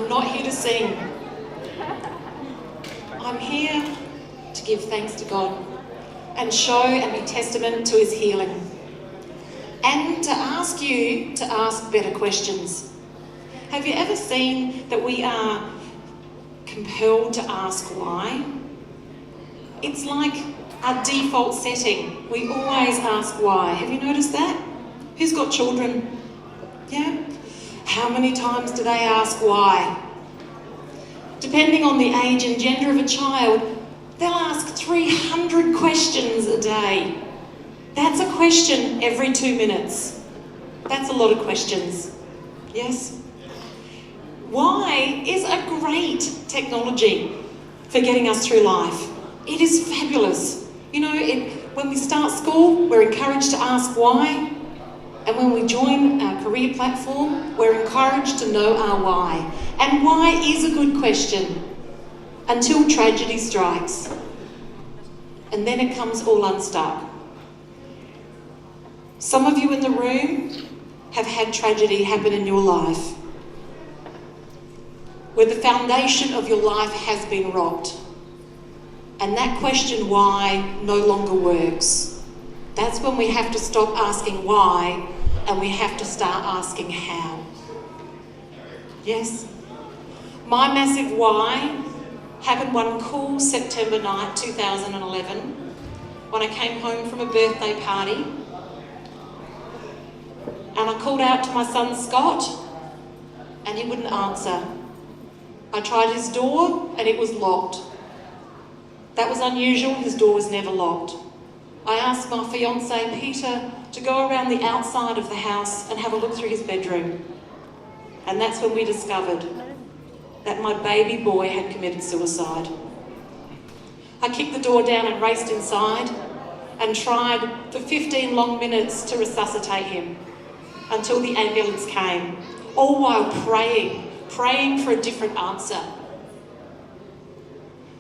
I'm not here to sing. I'm here to give thanks to God and show and be testament to his healing. And to ask you to ask better questions. Have you ever seen that we are compelled to ask why? It's like our default setting. We always ask why. Have you noticed that? Who's got children? Yeah? How many times do they ask why? Depending on the age and gender of a child, they'll ask 300 questions a day. That's a question every 2 minutes. That's a lot of questions. Yes? Why is a great technology for getting us through life. It is fabulous. You know, when we start school, we're encouraged to ask why. And when we join our career platform, we're encouraged to know our why. And why is a good question until tragedy strikes. And then it comes all unstuck. Some of you in the room have had tragedy happen in your life, where the foundation of your life has been rocked. And that question why no longer works. That's when we have to stop asking why and we have to start asking how. Yes? My massive why happened one cool September night, 2011, when I came home from a birthday party. And I called out to my son Scott and he wouldn't answer. I tried his door and it was locked. That was unusual, his door was never locked. I asked my fiancé Peter to go around the outside of the house and have a look through his bedroom. And that's when we discovered that my baby boy had committed suicide. I kicked the door down and raced inside and tried for 15 long minutes to resuscitate him until the ambulance came, all while praying for a different answer.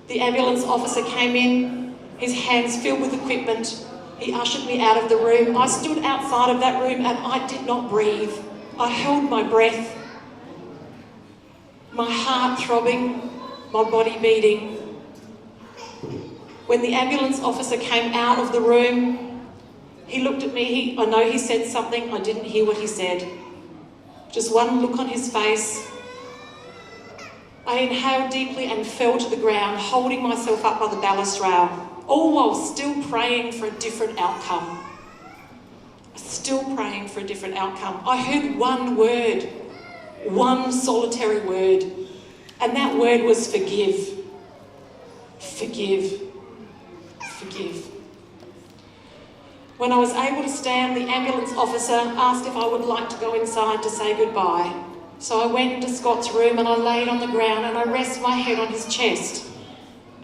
The ambulance officer came in, his hands filled with equipment. He ushered me out of the room. I stood outside of that room and I did not breathe. I held my breath, my heart throbbing, my body beating. When the ambulance officer came out of the room, he looked at me. I know he said something. I didn't hear what he said. Just one look on his face. I inhaled deeply and fell to the ground, holding myself up by the balustrade, all while still praying for a different outcome. Still praying for a different outcome. I heard one word, one solitary word, and that word was forgive. Forgive. Forgive. When I was able to stand, the ambulance officer asked if I would like to go inside to say goodbye. So I went into Scott's room and I laid on the ground and I rested my head on his chest.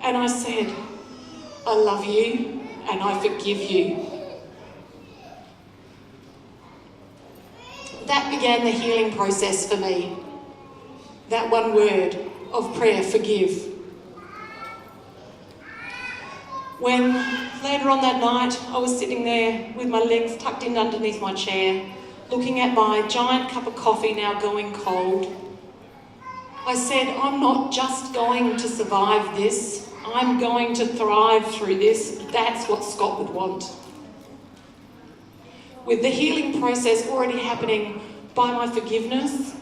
And I said, I love you and I forgive you. That began the healing process for me. That one word of prayer, forgive. When later on that night, I was sitting there with my legs tucked in underneath my chair, looking at my giant cup of coffee now going cold, I said, I'm not just going to survive this, I'm going to thrive through this. That's what Scott would want. With the healing process already happening by my forgiveness,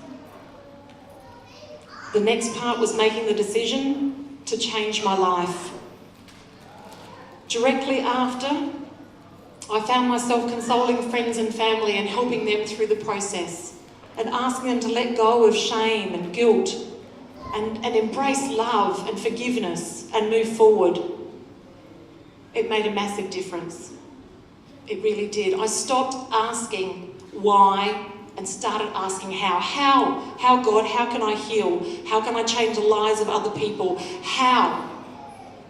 the next part was making the decision to change my life. Directly after, I found myself consoling friends and family and helping them through the process and asking them to let go of shame and guilt and embrace love and forgiveness and move forward. It made a massive difference. It really did. I stopped asking why and started asking how. How, God, how can I heal? How can I change the lives of other people? How?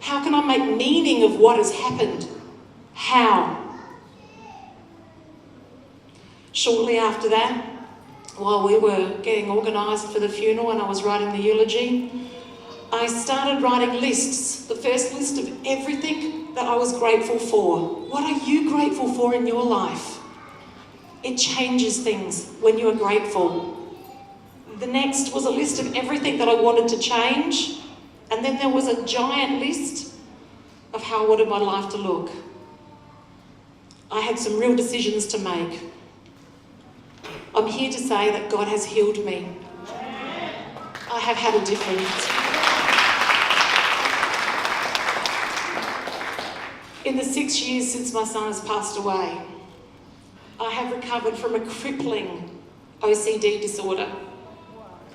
How can I make meaning of what has happened? How? Shortly after that, while we were getting organised for the funeral and I was writing the eulogy, I started writing lists, the first list of everything that I was grateful for. What are you grateful for in your life? It changes things when you are grateful. The next was a list of everything that I wanted to change. And then there was a giant list of how I wanted my life to look. I had some real decisions to make. I'm here to say that God has healed me. I have had a difference. In the 6 years since my son has passed away, I have recovered from a crippling OCD disorder.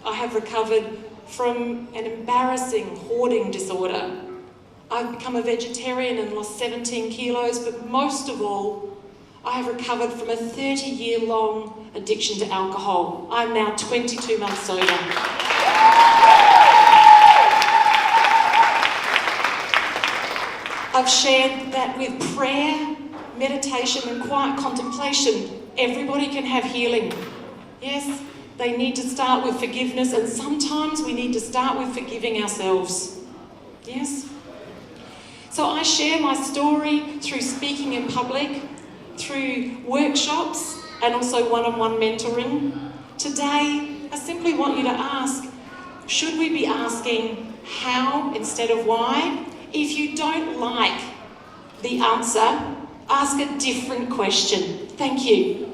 I have recovered from an embarrassing hoarding disorder. I've become a vegetarian and lost 17 kilos, but most of all, I have recovered from a 30-year-long addiction to alcohol. I'm now 22 months sober. I've shared that with prayer, meditation and quiet contemplation, everybody can have healing. Yes, they need to start with forgiveness, and sometimes we need to start with forgiving ourselves. Yes? So I share my story through speaking in public, through workshops and also one-on-one mentoring. Today, I simply want you to ask, should we be asking how instead of why? If you don't like the answer, ask a different question. Thank you.